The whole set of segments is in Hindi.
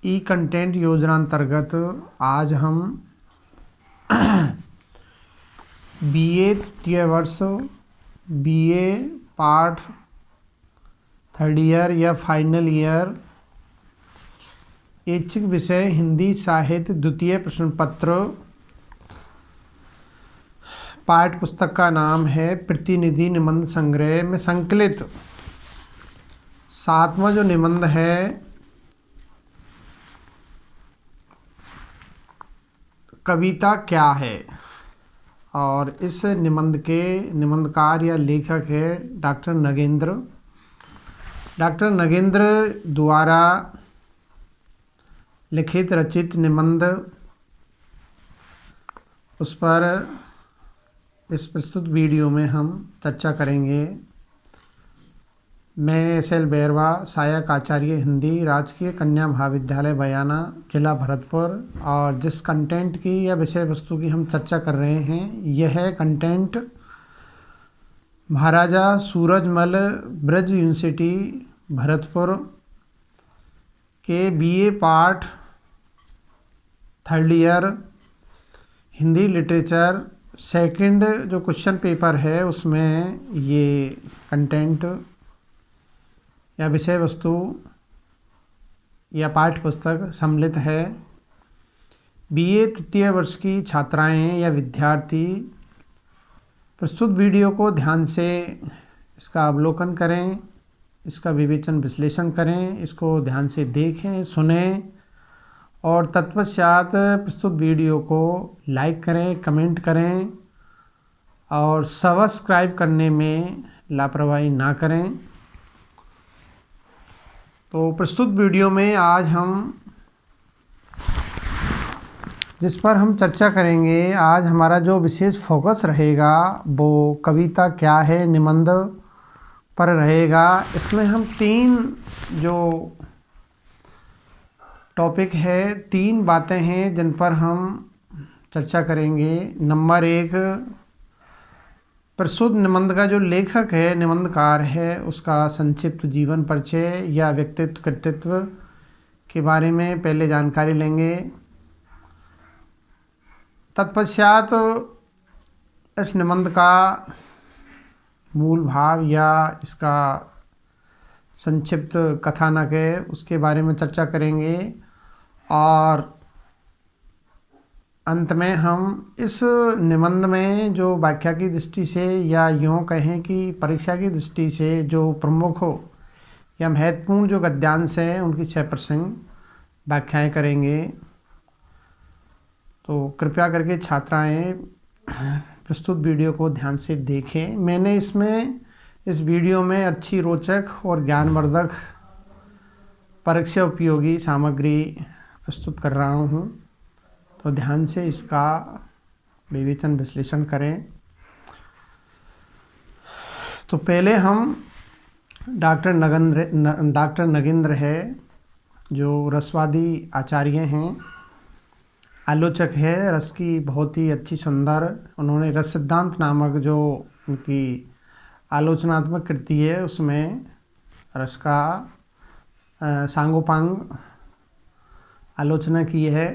ई कंटेंट योजना अंतर्गत आज हम बीए तृतीय वर्ष बीए पार्ट थर्ड ईयर या फाइनल ईयर ऐच्छिक विषय हिंदी साहित्य द्वितीय प्रश्न पत्र पाठ्य पुस्तक का नाम है प्रतिनिधि निबंध संग्रह में संकलित 7वां जो निबंध है कविता क्या है। और इस निबंध के निबंधकार या लेखक है डॉक्टर नगेंद्र द्वारा लिखित रचित निबंध, उस पर इस प्रस्तुत वीडियो में हम चर्चा करेंगे। मैं एस.एल. बैरवा, सहायक आचार्य हिंदी, राजकीय कन्या महाविद्यालय बयाना, जिला भरतपुर। और जिस कंटेंट की या विषय वस्तु की हम चर्चा कर रहे हैं, यह कंटेंट महाराजा सूरजमल ब्रज यूनिवर्सिटी भरतपुर के BA part third year Hindi literature second जो क्वेश्चन पेपर है उसमें ये कंटेंट या विषय वस्तु या पाठ्य पुस्तक सम्मिलित है। बीए तृतीय वर्ष की छात्राएं या विद्यार्थी प्रस्तुत वीडियो को ध्यान से इसका अवलोकन करें, इसका विवेचन विश्लेषण करें, इसको ध्यान से देखें, सुनें और तत्पश्चात प्रस्तुत वीडियो को लाइक करें, कमेंट करें और सब्सक्राइब करने में लापरवाही ना करें। तो प्रस्तुत वीडियो में आज हम जिस पर हम चर्चा करेंगे, आज हमारा जो विशेष फोकस रहेगा वो कविता क्या है निबंध पर रहेगा। इसमें हम 3 जो टॉपिक है, 3 बातें हैं जिन पर हम चर्चा करेंगे। नंबर 1, प्रस्तुत निबंध का जो लेखक है, निबंधकार है, उसका संक्षिप्त जीवन परिचय या व्यक्तित्व कृतित्व के बारे में पहले जानकारी लेंगे। तत्पश्चात इस निबंध का मूल भाव या इसका संक्षिप्त कथानक है उसके बारे में चर्चा करेंगे। और अंत में हम इस निबंध में जो व्याख्या की दृष्टि से या यूँ कहें कि परीक्षा की दृष्टि से जो प्रमुख हो या महत्वपूर्ण जो गद्यांश हैं उनकी 6% व्याख्याएं करेंगे। तो कृपया करके छात्राएं प्रस्तुत वीडियो को ध्यान से देखें। मैंने इस वीडियो में अच्छी, रोचक और ज्ञानवर्धक परीक्षा उपयोगी सामग्री प्रस्तुत कर रहा हूँ, तो ध्यान से इसका विवेचन विश्लेषण करें। तो पहले हम डॉक्टर नगेंद्र है जो रसवादी आचार्य हैं, आलोचक है रस की, बहुत ही अच्छी सुंदर। उन्होंने रस सिद्धांत नामक जो उनकी आलोचनात्मक कृति है उसमें रस का सांगोपांग आलोचना की है।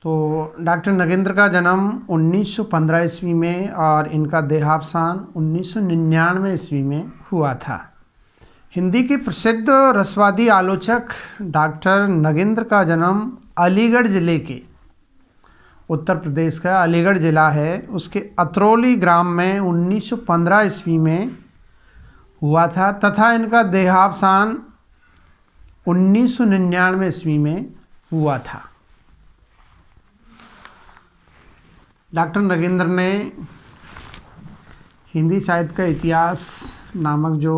तो डॉक्टर नगेंद्र का जन्म 1915 ईस्वी में और इनका देहावसान 1999 ईस्वी में हुआ था। हिंदी के प्रसिद्ध रसवादी आलोचक डॉक्टर नगेंद्र का जन्म अलीगढ़ ज़िले के, उत्तर प्रदेश का अलीगढ़ ज़िला है, उसके अतरौली ग्राम में 1915 ईस्वी में हुआ था तथा इनका देहावसान 1999 ईस्वी में हुआ था। डॉक्टर नगेंद्र ने हिंदी साहित्य का इतिहास नामक जो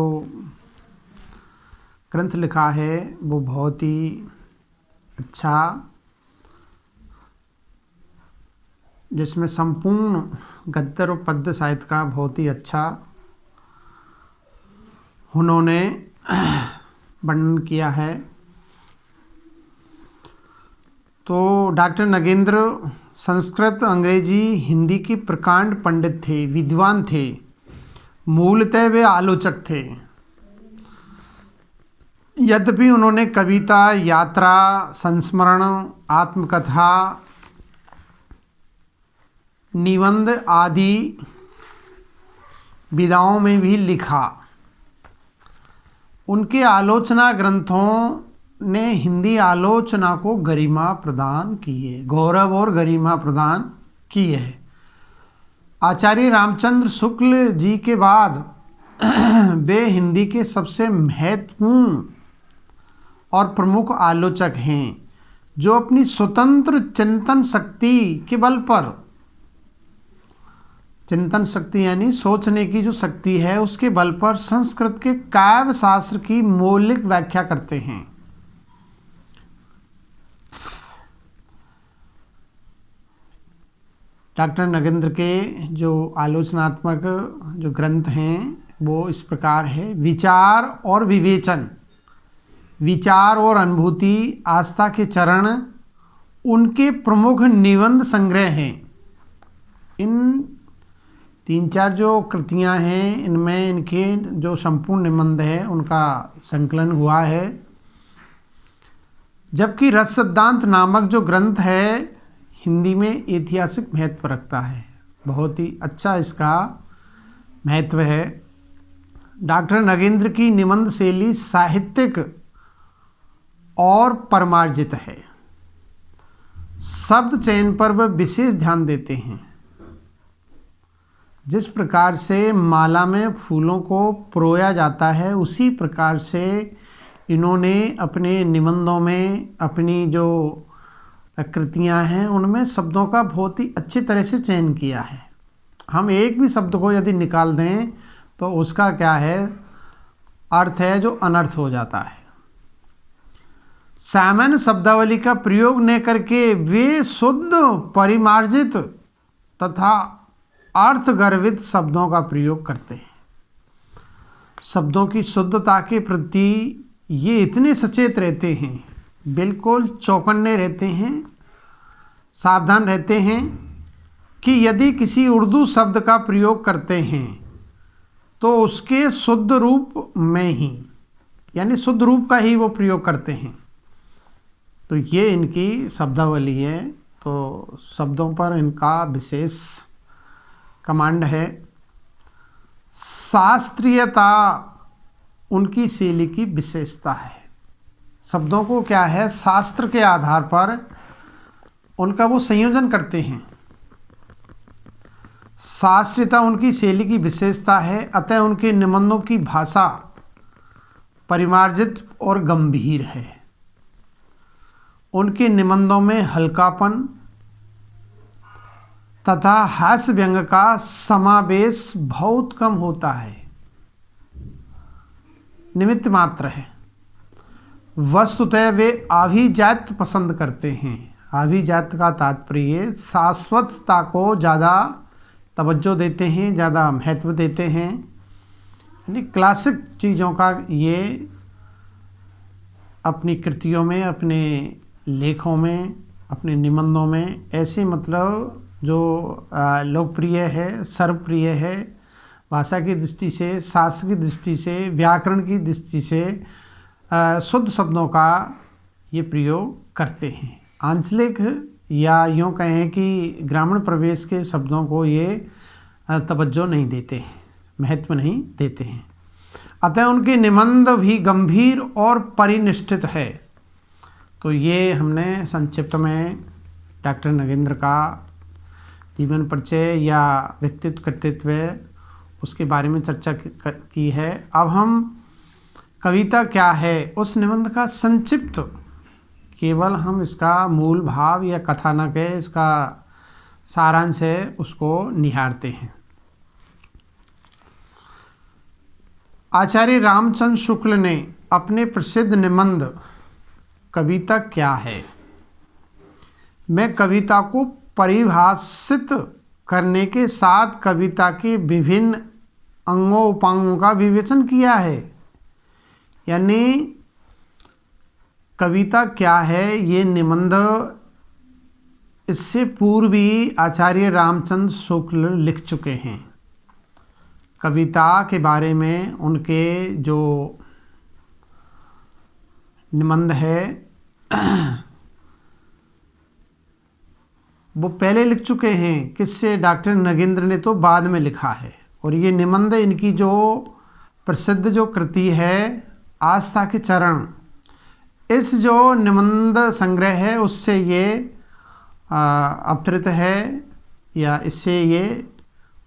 ग्रंथ लिखा है वो बहुत ही अच्छा, जिसमें संपूर्ण गद्य और पद्य साहित्य का बहुत ही अच्छा उन्होंने वर्णन किया है। तो डॉक्टर नगेंद्र संस्कृत, अंग्रेजी, हिंदी के प्रकांड पंडित थे, विद्वान थे, मूलतः वे आलोचक थे। यद्यपि उन्होंने कविता, यात्रा, संस्मरण, आत्मकथा, निबंध आदि विधाओं में भी लिखा। उनके आलोचना ग्रंथों ने हिंदी आलोचना को गरिमा प्रदान की है, गौरव और गरिमा प्रदान की है। आचार्य रामचंद्र शुक्ल जी के बाद वे हिंदी के सबसे महत्वपूर्ण और प्रमुख आलोचक हैं, जो अपनी स्वतंत्र चिंतन शक्ति के बल पर, चिंतन शक्ति यानी सोचने की जो शक्ति है, उसके बल पर संस्कृत के काव्य शास्त्र की मौलिक व्याख्या करते हैं। डॉक्टर नगेंद्र के जो आलोचनात्मक जो ग्रंथ हैं वो इस प्रकार है। विचार और विवेचन, विचार और अनुभूति, आस्था के चरण उनके प्रमुख निबंध संग्रह हैं। इन 3-4 जो कृतियां हैं, इनमें इनके जो संपूर्ण निबंध है उनका संकलन हुआ है। जबकि रस सिद्धांत नामक जो ग्रंथ है हिंदी में ऐतिहासिक महत्व रखता है, बहुत ही अच्छा इसका महत्व है। डॉक्टर नगेंद्र की निबंध शैली साहित्यिक और परमार्जित है। शब्द चयन पर वह विशेष ध्यान देते हैं। जिस प्रकार से माला में फूलों को परोया जाता है, उसी प्रकार से इन्होंने अपने निबंधों में अपनी जो कृतियां हैं उनमें शब्दों का बहुत ही अच्छी तरह से चयन किया है। हम एक भी शब्द को यदि निकाल दें तो उसका क्या है, अर्थ है जो अनर्थ हो जाता है। सामान्य शब्दावली का प्रयोग न करके वे शुद्ध, परिमार्जित तथा अर्थगर्भित शब्दों का प्रयोग करते हैं। शब्दों की शुद्धता के प्रति ये इतने सचेत रहते हैं, बिल्कुल चौकन्ने रहते हैं, सावधान रहते हैं कि यदि किसी उर्दू शब्द का प्रयोग करते हैं तो उसके शुद्ध रूप में ही, यानी शुद्ध रूप का ही वो प्रयोग करते हैं। तो ये इनकी शब्दावली है। तो शब्दों पर इनका विशेष कमांड है। शास्त्रीयता उनकी शैली की विशेषता है। शब्दों को क्या है, शास्त्र के आधार पर उनका वो संयोजन करते हैं। शास्त्रीयता उनकी शैली की विशेषता है। अतः उनके निबंधों की भाषा परिमार्जित और गंभीर है। उनके निबंधों में हल्कापन तथा हास्य व्यंग का समावेश बहुत कम होता है, निमित्त मात्र है। वस्तुतः वे अभिजात्य पसंद करते हैं। अभिजात्य का तात्पर्य शाश्वतता को ज़्यादा तवज्जो देते हैं, ज़्यादा महत्व देते हैं। यानी क्लासिक चीज़ों का ये अपनी कृतियों में, अपने लेखों में, अपने निबंधों में ऐसे मतलब जो लोकप्रिय है, सर्वप्रिय है, भाषा की दृष्टि से, शास्त्र की दृष्टि से, व्याकरण की दृष्टि से शुद्ध शब्दों का ये प्रयोग करते हैं। आंचलिक या यूँ कहें कि ग्रामीण प्रवेश के शब्दों को ये तवज्जो नहीं देते हैं, महत्व नहीं देते हैं। अतः उनके निबंध भी गंभीर और परिनिष्ठित है। तो ये हमने संक्षिप्त में डॉक्टर नगेंद्र का जीवन परिचय या व्यक्तित्व कर्तृत्व उसके बारे में चर्चा की है। अब हम कविता क्या है उस निबंध का संक्षिप्त, केवल हम इसका मूल भाव या कथानक है, इसका सारांश है, उसको निहारते हैं। आचार्य रामचंद्र शुक्ल ने अपने प्रसिद्ध निबंध कविता क्या है में कविता को परिभाषित करने के साथ कविता के विभिन्न अंगों उपांगों का विवेचन किया है। यानी कविता क्या है ये निबंध इससे पूर्व ही आचार्य रामचंद्र शुक्ल लिख चुके हैं। कविता के बारे में उनके जो निबंध है वो पहले लिख चुके हैं। किससे? डॉक्टर नगेंद्र ने तो बाद में लिखा है। और ये निबंध इनकी जो प्रसिद्ध जो कृति है आस्था के चरण, इस जो निबंध संग्रह है उससे ये अवतरित है या इससे ये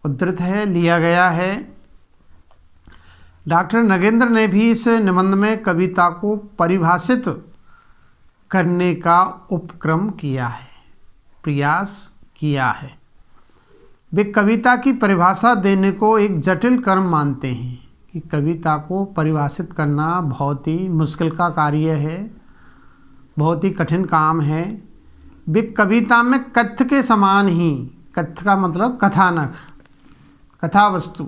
उद्धृत है, लिया गया है। डॉक्टर नगेंद्र ने भी इस निबंध में कविता को परिभाषित करने का उपक्रम किया है, प्रयास किया है। वे कविता की परिभाषा देने को एक जटिल कर्म मानते हैं कि कविता को परिभाषित करना बहुत ही मुश्किल का कार्य है, बहुत ही कठिन काम है। वे कविता में कथ्य के समान ही, कथ्य का मतलब कथानक, कथा वस्तु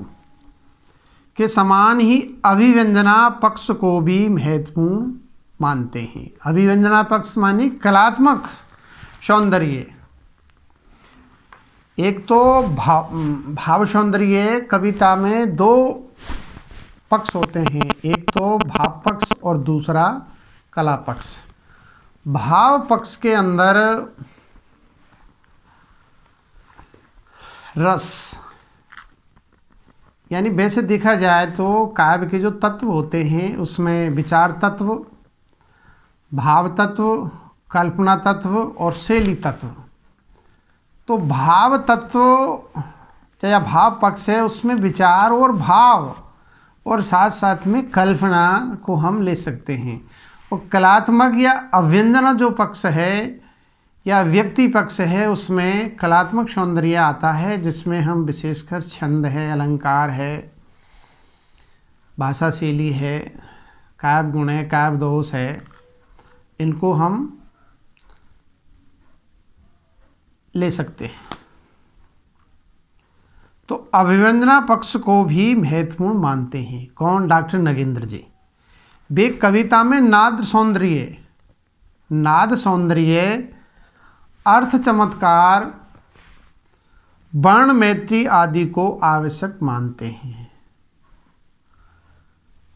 के समान ही अभिव्यंजना पक्ष को भी महत्वपूर्ण मानते हैं। अभिव्यंजना पक्ष मानी कलात्मक सौंदर्य। एक तो भाव सौंदर्य, कविता में दो पक्ष होते हैं, एक तो भाव पक्ष और दूसरा कला पक्ष। भाव पक्ष के अंदर रस, यानी वैसे देखा जाए तो काव्य के जो तत्व होते हैं उसमें विचार तत्व, भाव तत्व, कल्पना तत्व और शैली तत्व। तो भाव तत्व या भाव पक्ष है, उसमें विचार और भाव और साथ साथ में कल्पना को हम ले सकते हैं। और कलात्मक या अव्यंजना जो पक्ष है या व्यक्ति पक्ष है, उसमें कलात्मक सौंदर्य आता है, जिसमें हम विशेषकर छंद है, अलंकार है, भाषा शैली है, काव्य गुण है, काव्य दोष है, इनको हम ले सकते हैं। तो अभिव्यंजना पक्ष को भी महत्वपूर्ण मानते हैं। कौन? डॉक्टर नगेंद्र जी। वे कविता में नाद सौंदर्य, अर्थ चमत्कार, वर्ण मैत्री आदि को आवश्यक मानते हैं,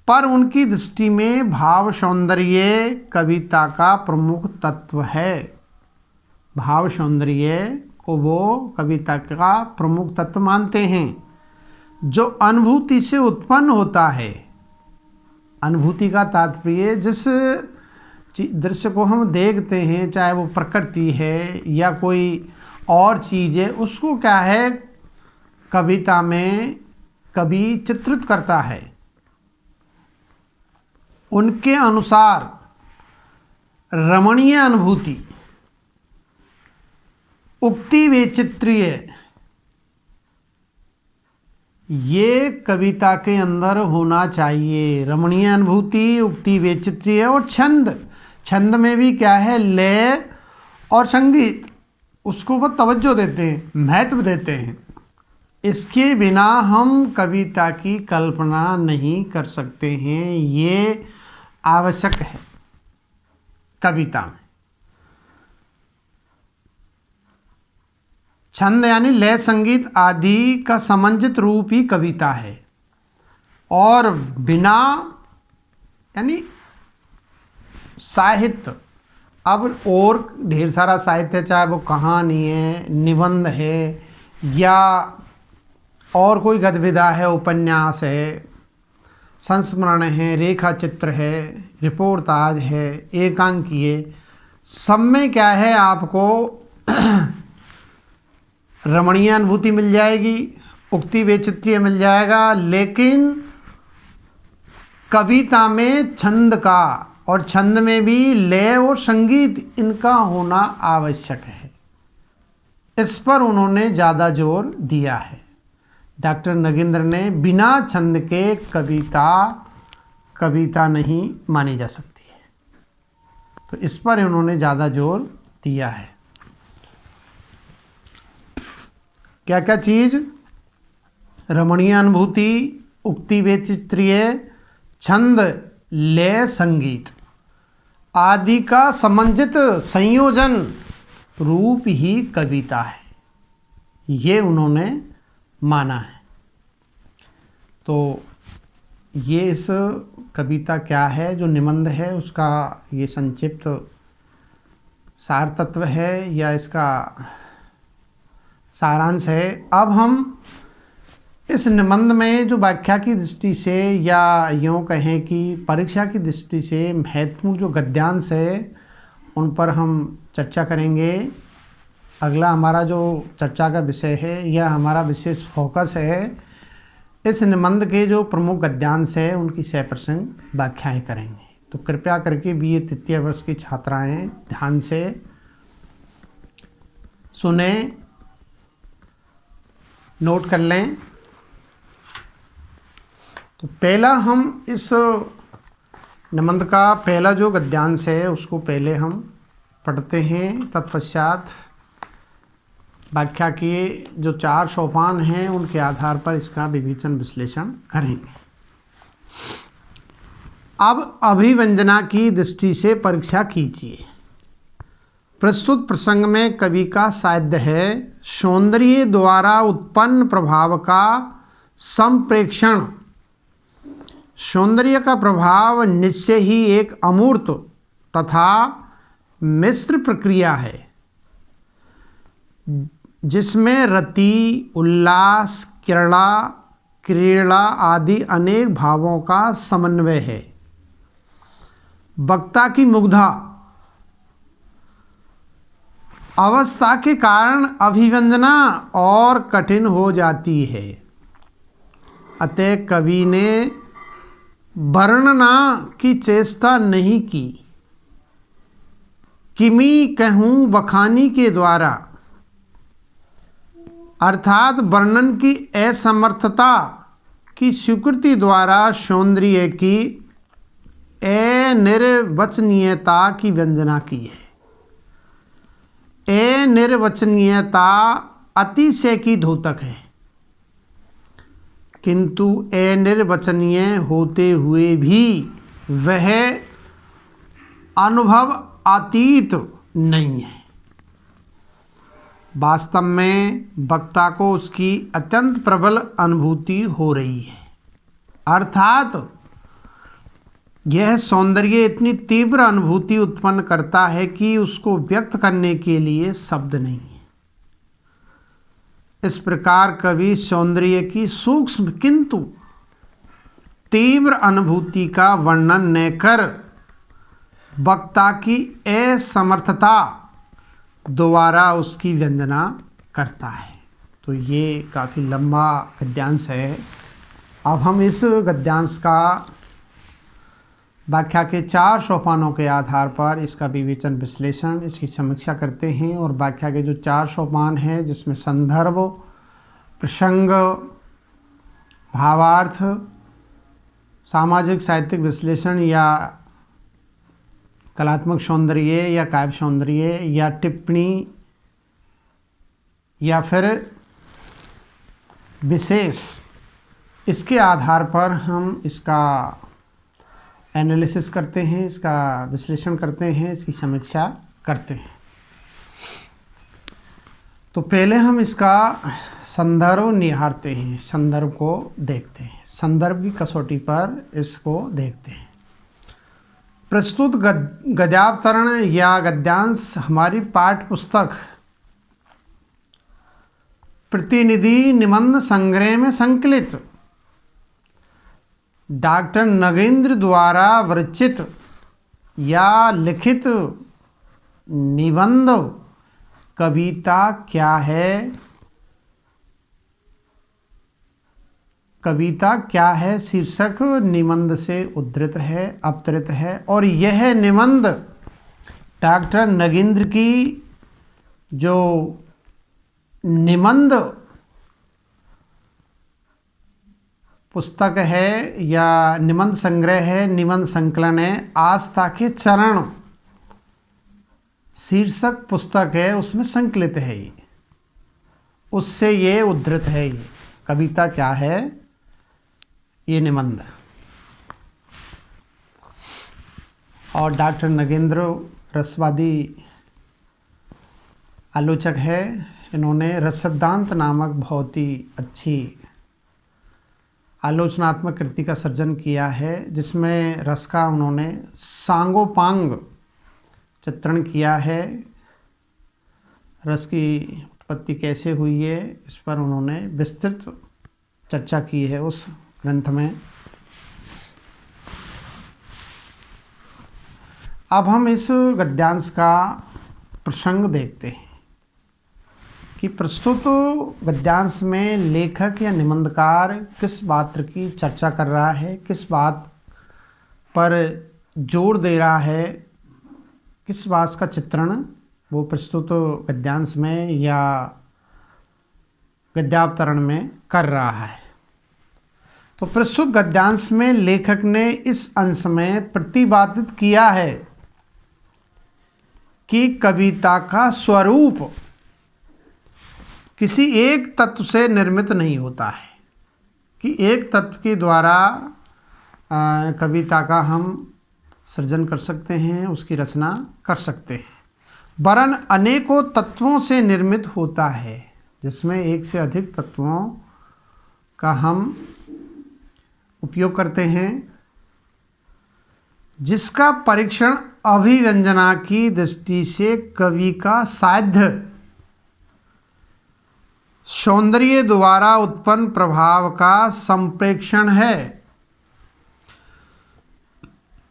पर उनकी दृष्टि में भाव सौंदर्य कविता का प्रमुख तत्व है। भाव सौंदर्य को वो कविता का प्रमुख तत्व मानते हैं, जो अनुभूति से उत्पन्न होता है। अनुभूति का तात्पर्य जिस दृश्य को हम देखते हैं, चाहे वो प्रकृति है या कोई और चीज़ है, उसको क्या है कविता में कवि चित्रित करता है। उनके अनुसार रमणीय अनुभूति, उक्ति वैचित्र्य, ये कविता के अंदर होना चाहिए। रमणीय अनुभूति, उक्ति वैचित्र्य और छंद में भी क्या है, लय और संगीत, उसको वो तवज्जो देते हैं, महत्व देते हैं। इसके बिना हम कविता की कल्पना नहीं कर सकते हैं, ये आवश्यक है कविता में। छंद यानी लय, संगीत आदि का समन्वित रूप ही कविता है। और बिना यानी साहित्य, अब और ढेर सारा साहित्य है, चाहे वो कहानी है, निबंध है या और कोई गद्यविधा है, उपन्यास है, संस्मरण है, रेखा चित्र है, रिपोर्टाज है, एकांकीय, सब में क्या है आपको रमणीय अनुभूति मिल जाएगी, उक्ति वैचित्र्य मिल जाएगा। लेकिन कविता में छंद का और छंद में भी लय और संगीत, इनका होना आवश्यक है। इस पर उन्होंने ज़्यादा जोर दिया है। डॉक्टर नगेंद्र ने बिना छंद के कविता नहीं मानी जा सकती है, तो इस पर उन्होंने ज़्यादा जोर दिया है। क्या क्या चीज़? रमणीय अनुभूति, उक्ति वैचित्र्य, छंद, लय, संगीत आदि का समन्वित संयोजन रूप ही कविता है, ये उन्होंने माना है। तो ये इस कविता क्या है, जो निबंध है उसका ये संक्षिप्त सार तत्व है या इसका सारांश है। अब हम इस निबंध में जो व्याख्या की दृष्टि से या यूँ कहें कि परीक्षा की दृष्टि से महत्वपूर्ण जो गद्यांश है उन पर हम चर्चा करेंगे। अगला हमारा जो चर्चा का विषय है या हमारा विशेष फोकस है, इस निबंध के जो प्रमुख गद्यांश है उनकी 100% व्याख्याएँ करेंगे। तो कृपया करके BA तृतीय वर्ष की छात्राएं ध्यान से सुने, नोट कर लें। तो पहला हम इस निबंध का पहला जो गद्यांश है उसको पहले हम पढ़ते हैं, तत्पश्चात व्याख्या के जो 4 सोपान हैं उनके आधार पर इसका विवेचन विश्लेषण करेंगे। अब अभिव्यंजना की दृष्टि से परीक्षा कीजिए। प्रस्तुत प्रसंग में कवि का साध्य है सौंदर्य द्वारा उत्पन्न प्रभाव का संप्रेक्षण। सौंदर्य का प्रभाव निश्चय ही एक अमूर्त तथा मिश्र प्रक्रिया है, जिसमें रति, उल्लास, क्रीड़ा आदि अनेक भावों का समन्वय है। वक्ता की मुग्धा अवस्था के कारण अभिव्यंजना और कठिन हो जाती है। अतः कवि ने वर्णना की चेष्टा नहीं की। किमी कहूँ बखानी के द्वारा, अर्थात वर्णन की असमर्थता की स्वीकृति द्वारा सौंदर्य की अनिर्वचनीयता की वंदना की है। अनिर्वचनीयता अतिशय की द्योतक है, किंतु अनिर्वचनीय होते हुए भी वह अनुभव अतीत नहीं है। वास्तव में वक्ता को उसकी अत्यंत प्रबल अनुभूति हो रही है, अर्थात यह सौंदर्य इतनी तीव्र अनुभूति उत्पन्न करता है कि उसको व्यक्त करने के लिए शब्द नहीं है। इस प्रकार कवि सौंदर्य की सूक्ष्म किंतु तीव्र अनुभूति का वर्णन न कर वक्ता की असमर्थता द्वारा उसकी वंदना करता है। तो ये काफ़ी लंबा गद्यांश है। अब हम इस गद्यांश का व्याख्या के 4 सोपानों के आधार पर इसका विवेचन विश्लेषण, इसकी समीक्षा करते हैं। और व्याख्या के जो 4 सोपान हैं, जिसमें संदर्भ, प्रसंग, भावार्थ, सामाजिक साहित्यिक विश्लेषण या कलात्मक सौंदर्य या काव्य सौंदर्य या टिप्पणी या फिर विशेष, इसके आधार पर हम इसका एनालिसिस करते हैं, इसका विश्लेषण करते हैं, इसकी समीक्षा करते हैं। तो पहले हम इसका संदर्भ निहारते हैं, संदर्भ को देखते हैं, संदर्भ की कसौटी पर इसको देखते हैं। प्रस्तुत गद्यावतरण या गद्यांश हमारी पाठ्य पुस्तक प्रतिनिधि निबंध संग्रह में संकलित डॉक्टर नगेंद्र द्वारा विरचित या लिखित निबंध कविता क्या है, कविता क्या है शीर्षक निबंध से उद्धृत है, अवतरित है। और यह निबंध डॉक्टर नगेंद्र की जो निबंध पुस्तक है या निबंध संग्रह है, निबंध संकलन है, आस्था के चरण शीर्षक पुस्तक है, उसमें संकलित है। ये उससे ये उद्धृत है। ये कविता क्या है, ये निबंध। और डॉक्टर नगेंद्र रसवादी आलोचक है। इन्होंने रस सिद्धांत नामक बहुत ही अच्छी आलोचनात्मक कृति का सर्जन किया है, जिसमें रस का उन्होंने सांगोपांग चित्रण किया है। रस की उत्पत्ति कैसे हुई है, इस पर उन्होंने विस्तृत चर्चा की है उस ग्रंथ में। अब हम इस गद्यांश का प्रसंग देखते हैं कि प्रस्तुत गद्यांश में लेखक या निबंधकार किस बात की चर्चा कर रहा है, किस बात पर जोर दे रहा है, किस बात का चित्रण वो प्रस्तुत गद्यांश में या गद्यावतरण में कर रहा है। तो प्रस्तुत गद्यांश में लेखक ने इस अंश में प्रतिपादित किया है कि कविता का स्वरूप किसी एक तत्व से निर्मित नहीं होता है, कि एक तत्व के द्वारा कविता का हम सृजन कर सकते हैं, उसकी रचना कर सकते हैं, वरन अनेकों तत्वों से निर्मित होता है, जिसमें एक से अधिक तत्वों का हम उपयोग करते हैं, जिसका परीक्षण अभिव्यंजना की दृष्टि से कवि का साध्य सौंदर्य द्वारा उत्पन्न प्रभाव का संप्रेक्षण है।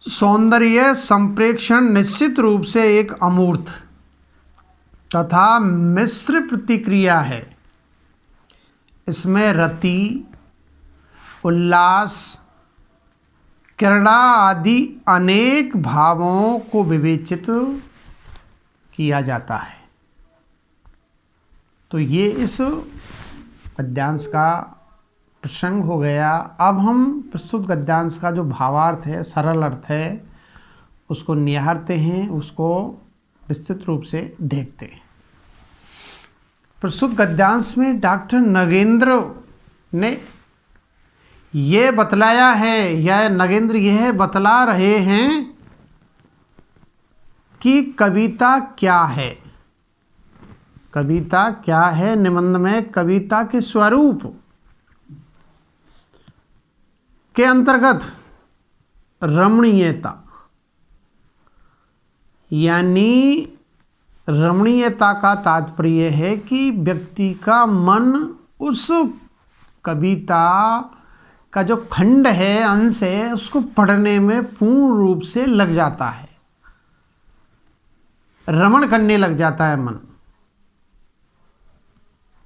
सौंदर्य संप्रेक्षण निश्चित रूप से एक अमूर्त तथा मिश्र प्रतिक्रिया है। इसमें रति, उल्लास, क्रीड़ा आदि अनेक भावों को विवेचित किया जाता है। तो ये इस गद्यांश का प्रसंग हो गया। अब हम प्रस्तुत गद्यांश का जो भावार्थ है, सरल अर्थ है, उसको निहारते हैं, उसको विस्तृत रूप से देखते हैं। प्रस्तुत गद्यांश में डॉक्टर नगेंद्र ने ये बतलाया है, या नगेंद्र यह बतला रहे हैं कि कविता क्या है। कविता क्या है? निबंध में कविता के स्वरूप के अंतर्गत रमणीयता, यानी रमणीयता का तात्पर्य है कि व्यक्ति का मन उस कविता का जो खंड है, अंश है, उसको पढ़ने में पूर्ण रूप से लग जाता है, रमण करने लग जाता है मन।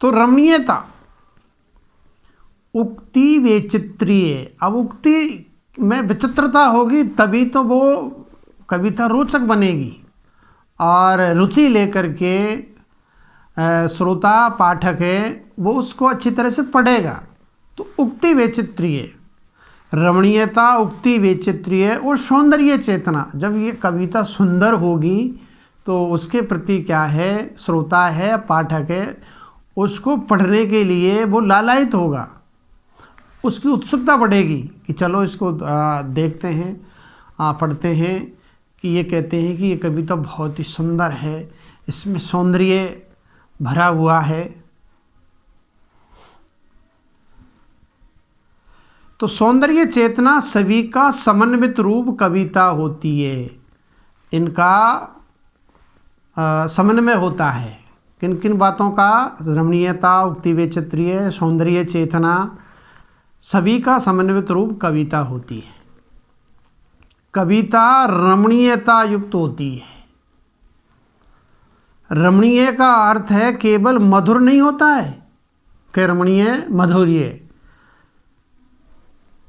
तो रमणीयता उक्ति वैचित्र्य, अब उक्ति में विचित्रता होगी तभी तो वो कविता रोचक बनेगी और रुचि लेकर के श्रोता पाठक है वो उसको अच्छी तरह से पढ़ेगा। तो उक्ति वैचित्र्य, रमणीयता, उक्ति वैचित्र्य और सौंदर्य चेतना, जब ये कविता सुंदर होगी तो उसके प्रति क्या है, श्रोता है, पाठक है, उसको पढ़ने के लिए वो लालायित होगा, उसकी उत्सुकता बढ़ेगी कि चलो इसको देखते हैं, पढ़ते हैं, कि ये कहते हैं कि ये कविता बहुत ही सुंदर है, इसमें सौंदर्य भरा हुआ है। तो सौंदर्य चेतना सभी का समन्वित रूप कविता होती है। इनका समन्वय होता है। किन किन बातों का? रमणीयता, उक्ति वैचित्र्य, सौंदर्य चेतना, सभी का समन्वित रूप कविता होती है। कविता रमणीयता युक्त होती है। रमणीय का अर्थ है केवल मधुर नहीं होता है कि रमणीय मधुर्य,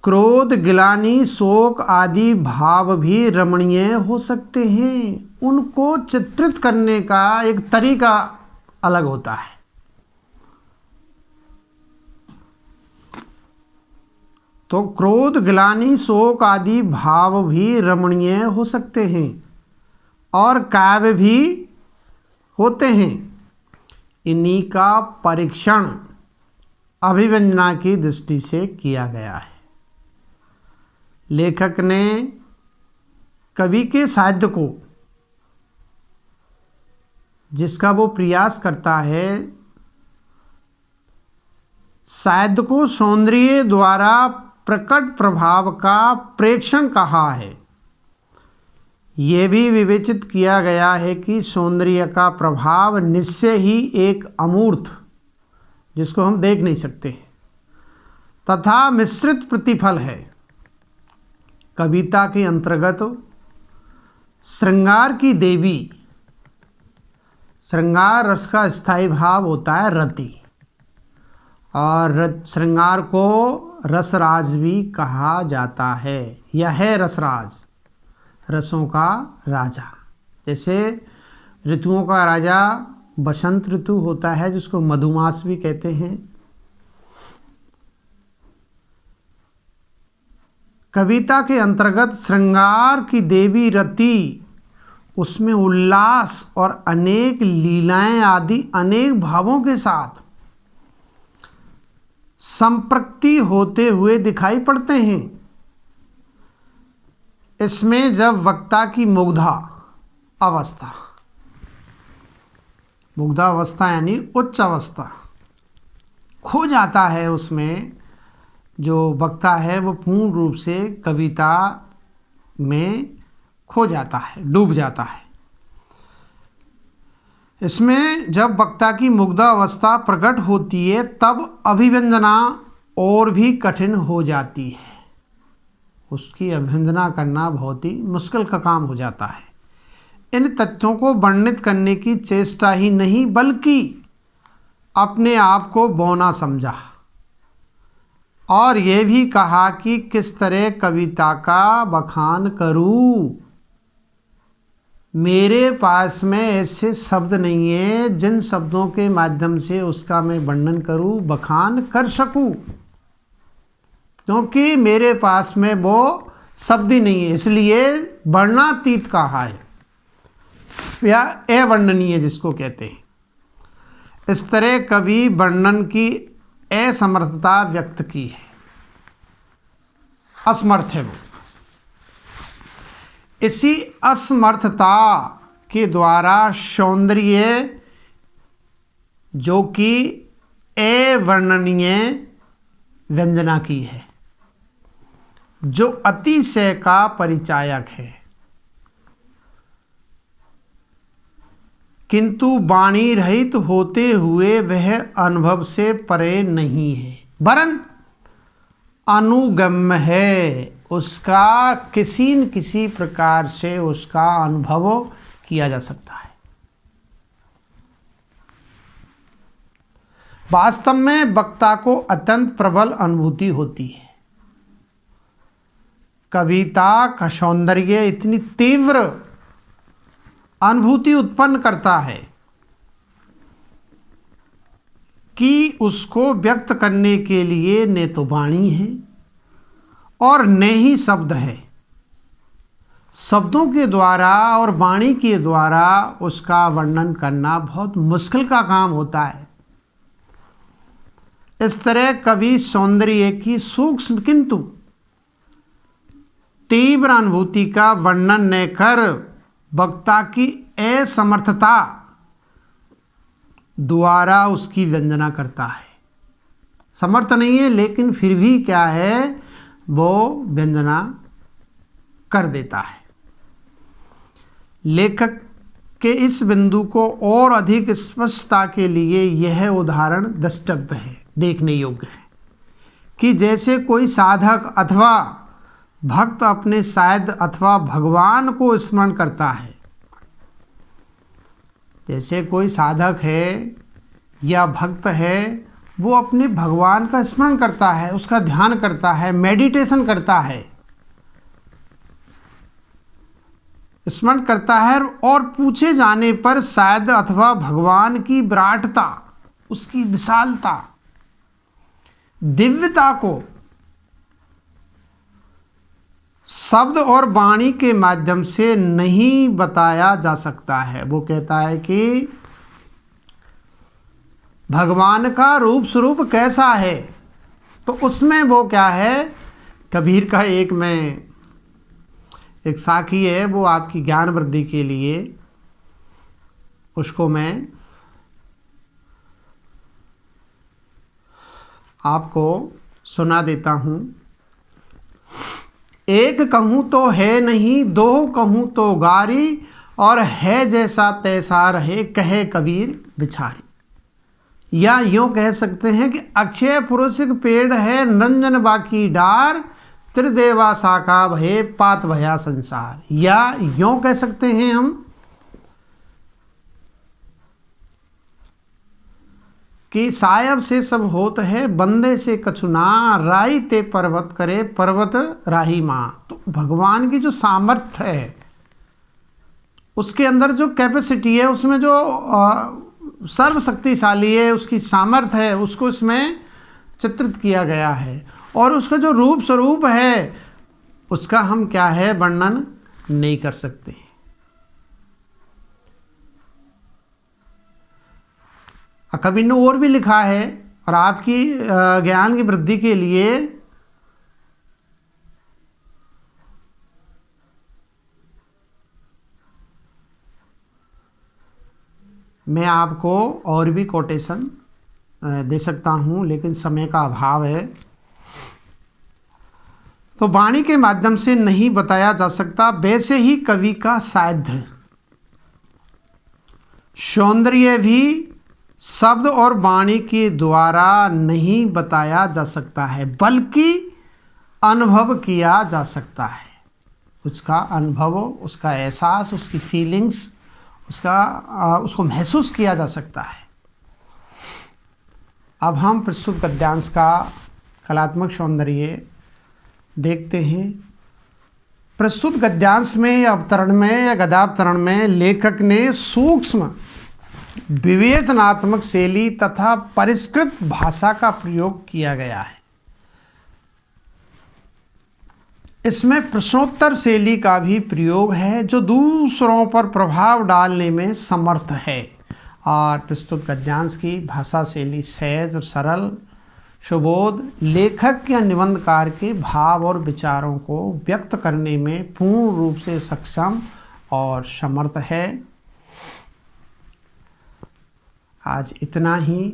क्रोध, गिलानी, शोक आदि भाव भी रमणीय हो सकते हैं। उनको चित्रित करने का एक तरीका अलग होता है। तो क्रोध, गिलानी, शोक आदि भाव भी रमणीय हो सकते हैं और काव्य भी होते हैं। इन्हीं का परीक्षण अभिव्यंजना की दृष्टि से किया गया है। लेखक ने कवि के साहित्य को, जिसका वो प्रयास करता है, साहित्य को सौंदर्य द्वारा प्रकट प्रभाव का प्रेक्षण कहा है। ये भी विवेचित किया गया है कि सौंदर्य का प्रभाव निश्चय ही एक अमूर्त, जिसको हम देख नहीं सकते, तथा मिश्रित प्रतिफल है। कविता के अंतर्गत श्रृंगार की देवी, श्रृंगार रस का स्थायी भाव होता है रति, और श्रृंगार को रसराज भी कहा जाता है। यह है रसराज, रसों का राजा। जैसे ऋतुओं का राजा बसंत ऋतु होता है, जिसको मधुमास भी कहते हैं। कविता के अंतर्गत श्रृंगार की देवी रति, उसमें उल्लास और अनेक लीलाएं आदि अनेक भावों के साथ संपृक्ति होते हुए दिखाई पड़ते हैं। इसमें जब वक्ता की मुग्धा अवस्था, मुग्धा अवस्था यानी उच्च अवस्था, खो जाता है, उसमें जो वक्ता है वो पूर्ण रूप से कविता में खो जाता है, डूब जाता है। इसमें जब वक्ता की मुग्धा अवस्था प्रकट होती है तब अभिव्यंजना और भी कठिन हो जाती है। उसकी अभिव्यंजना करना बहुत ही मुश्किल का काम हो जाता है। इन तथ्यों को वर्णित करने की चेष्टा ही नहीं बल्कि अपने आप को बौना समझा, और यह भी कहा कि किस तरह कविता का बखान करूं। मेरे पास में ऐसे शब्द नहीं है जिन शब्दों के माध्यम से उसका मैं वर्णन करूं, बखान कर सकूं, क्योंकि मेरे पास में वो शब्द ही नहीं है। इसलिए वर्णातीत कहा है, या अवर्णनीय जिसको कहते हैं। इस तरह कवि वर्णन की असमर्थता व्यक्त की है, असमर्थ है वो। इसी असमर्थता के द्वारा सौंदर्य, जो कि अवर्णनीय व्यंजना की है, जो अतिशय का परिचायक है, किंतु वाणी रहित होते हुए वह अनुभव से परे नहीं है, वरन अनुगम्य है। उसका किसी न किसी प्रकार से उसका अनुभव किया जा सकता है। वास्तव में वक्ता को अत्यंत प्रबल अनुभूति होती है। कविता का सौंदर्य इतनी तीव्र अनुभूति उत्पन्न करता है कि उसको व्यक्त करने के लिए न तो वाणी है और न ही शब्द है। शब्दों के द्वारा और वाणी के द्वारा उसका वर्णन करना बहुत मुश्किल का काम होता है। इस तरह कवि सौंदर्य की सूक्ष्म किंतु तीव्र अनुभूति का वर्णन न कर वक्ता की असमर्थता द्वारा उसकी व्यंजना करता है। समर्थ नहीं है लेकिन फिर भी क्या है, वो व्यंजना कर देता है। लेखक के इस बिंदु को और अधिक स्पष्टता के लिए यह उदाहरण द्रष्टव्य है, देखने योग्य है, कि जैसे कोई साधक अथवा भक्त अपने शायद अथवा भगवान को स्मरण करता है। जैसे कोई साधक है या भक्त है, वो अपने भगवान का स्मरण करता है, उसका ध्यान करता है, मेडिटेशन करता है, स्मरण करता है, और पूछे जाने पर शायद अथवा भगवान की विराटता, उसकी विशालता, दिव्यता को शब्द और वाणी के माध्यम से नहीं बताया जा सकता है। वो कहता है कि भगवान का रूप स्वरूप कैसा है, तो उसमें वो क्या है, कबीर का एक साखी है, वो आपकी ज्ञान वृद्धि के लिए उसको मैं आपको सुना देता हूँ। एक कहूँ तो है नहीं, दो कहूँ तो गारी, और है जैसा तैसा रहे कहे कबीर बिचारी। या यूँ कह सकते हैं कि अक्षय पुरुष पेड़ है, नंजन बाकी डार, त्रिदेवा साका भये पात भया संसार। या यूँ कह सकते हैं हम कि सायब से सब होत है, बंदे से कछुना, राई ते पर्वत करे पर्वत राही माँ। तो भगवान की जो सामर्थ्य है, उसके अंदर जो कैपेसिटी है, उसमें जो सर्वशक्तिशाली है, उसकी सामर्थ्य है, उसको इसमें चित्रित किया गया है। और उसका जो रूप स्वरूप है, उसका हम क्या है वर्णन नहीं कर सकते। कवि ने और भी लिखा है, और आपकी ज्ञान की वृद्धि के लिए मैं आपको और भी कोटेशन दे सकता हूं, लेकिन समय का अभाव है। तो वाणी के माध्यम से नहीं बताया जा सकता, वैसे ही कवि का साध्य सौंदर्य भी शब्द और वाणी के द्वारा नहीं बताया जा सकता है, बल्कि अनुभव किया जा सकता है। उसका अनुभव, उसका एहसास, उसकी फीलिंग्स, उसको महसूस किया जा सकता है। अब हम प्रस्तुत गद्यांश का कलात्मक सौंदर्य देखते हैं। प्रस्तुत गद्यांश में या अवतरण में या गद्यावतरण में लेखक ने सूक्ष्म विवेचनात्मक शैली तथा परिष्कृत भाषा का प्रयोग किया गया है। इसमें प्रश्नोत्तर शैली का भी प्रयोग है, जो दूसरों पर प्रभाव डालने में समर्थ है। और प्रस्तुत गद्यांश की भाषा शैली सहज और सरल, सुबोध, लेखक या निबंधकार के भाव और विचारों को व्यक्त करने में पूर्ण रूप से सक्षम और समर्थ है। आज इतना ही,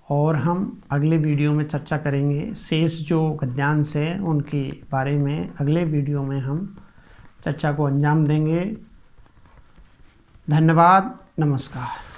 और हम अगले वीडियो में चर्चा करेंगे। शेष जो गद्यांश है उनके बारे में अगले वीडियो में हम चर्चा को अंजाम देंगे। धन्यवाद, नमस्कार।